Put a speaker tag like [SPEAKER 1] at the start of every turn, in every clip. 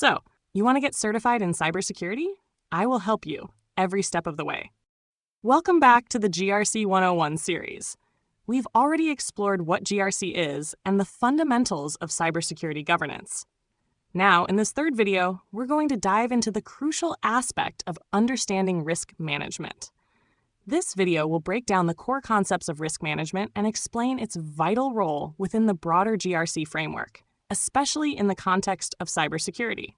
[SPEAKER 1] So, you want to get certified in cybersecurity? I will help you every step of the way. Welcome back to the GRC 101 series. We've already explored what GRC is and the fundamentals of cybersecurity governance. Now, in this third video, we're going to dive into the crucial aspect of understanding risk management. This video will break down the core concepts of risk management and explain its vital role within the broader GRC framework, especially in the context of cybersecurity.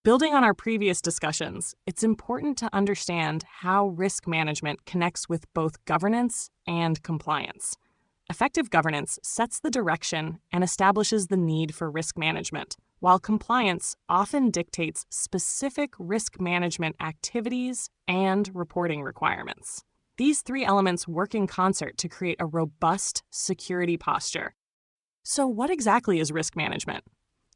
[SPEAKER 1] Building on our previous discussions, it's important to understand how risk management connects with both governance and compliance. Effective governance sets the direction and establishes the need for risk management, while compliance often dictates specific risk management activities and reporting requirements. These three elements work in concert to create a robust security posture. So what exactly is risk management?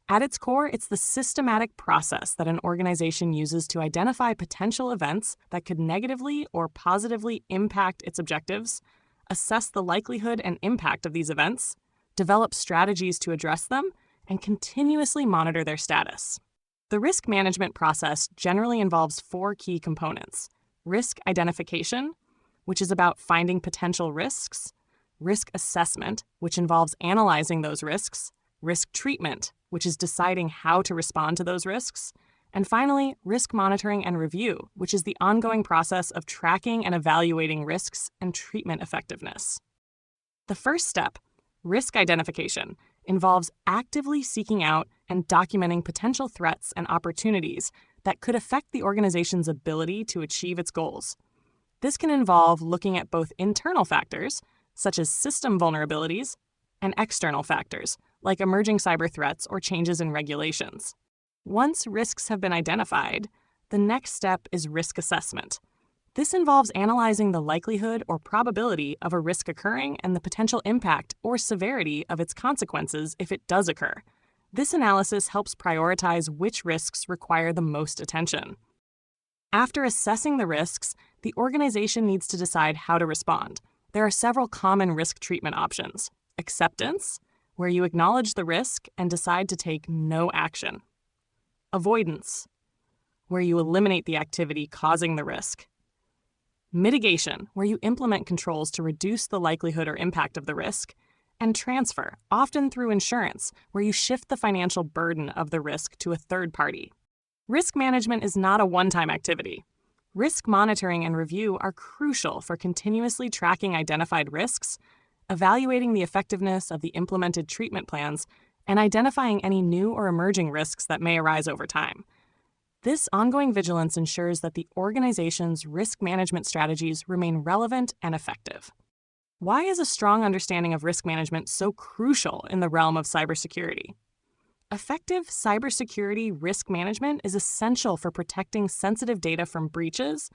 [SPEAKER 1] At its core, it's the systematic process that an organization uses to identify potential events that could negatively or positively impact its objectives, assess the likelihood and impact of these events, develop strategies to address them, and continuously monitor their status. The risk management process generally involves four key components: risk identification, which is about finding potential risks; risk assessment, which involves analyzing those risks; risk treatment, which is deciding how to respond to those risks; and finally, risk monitoring and review, which is the ongoing process of tracking and evaluating risks and treatment effectiveness. The first step, risk identification, involves actively seeking out and documenting potential threats and opportunities that could affect the organization's ability to achieve its goals. This can involve looking at both internal factors, such as system vulnerabilities, and external factors, like emerging cyber threats or changes in regulations. Once risks have been identified, the next step is risk assessment. This involves analyzing the likelihood or probability of a risk occurring and the potential impact or severity of its consequences if it does occur. This analysis helps prioritize which risks require the most attention. After assessing the risks, the organization needs to decide how to respond. There are several common risk treatment options: acceptance, where you acknowledge the risk and decide to take no action; avoidance, where you eliminate the activity causing the risk; mitigation, where you implement controls to reduce the likelihood or impact of the risk; and transfer, often through insurance, where you shift the financial burden of the risk to a third party. Risk management is not a one-time activity. Risk monitoring and review are crucial for continuously tracking identified risks, evaluating the effectiveness of the implemented treatment plans, and identifying any new or emerging risks that may arise over time. This ongoing vigilance ensures that the organization's risk management strategies remain relevant and effective. Why is a strong understanding of risk management so crucial in the realm of cybersecurity? Effective cybersecurity risk management is essential for protecting sensitive data from breaches,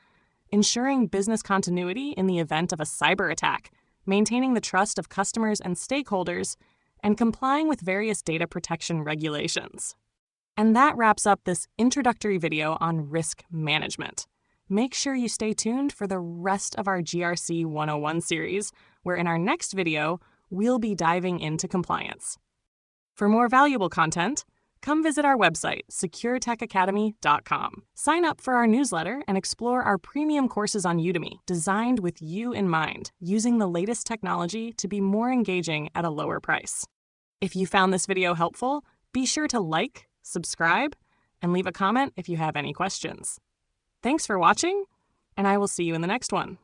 [SPEAKER 1] ensuring business continuity in the event of a cyber attack, maintaining the trust of customers and stakeholders, and complying with various data protection regulations. And that wraps up this introductory video on risk management. Make sure you stay tuned for the rest of our GRC 101 series, where in our next video, we'll be diving into compliance. For more valuable content, come visit our website, securetechacademy.com. Sign up for our newsletter and explore our premium courses on Udemy, designed with you in mind, using the latest technology to be more engaging at a lower price. If you found this video helpful, be sure to like, subscribe, and leave a comment if you have any questions. Thanks for watching, and I will see you in the next one.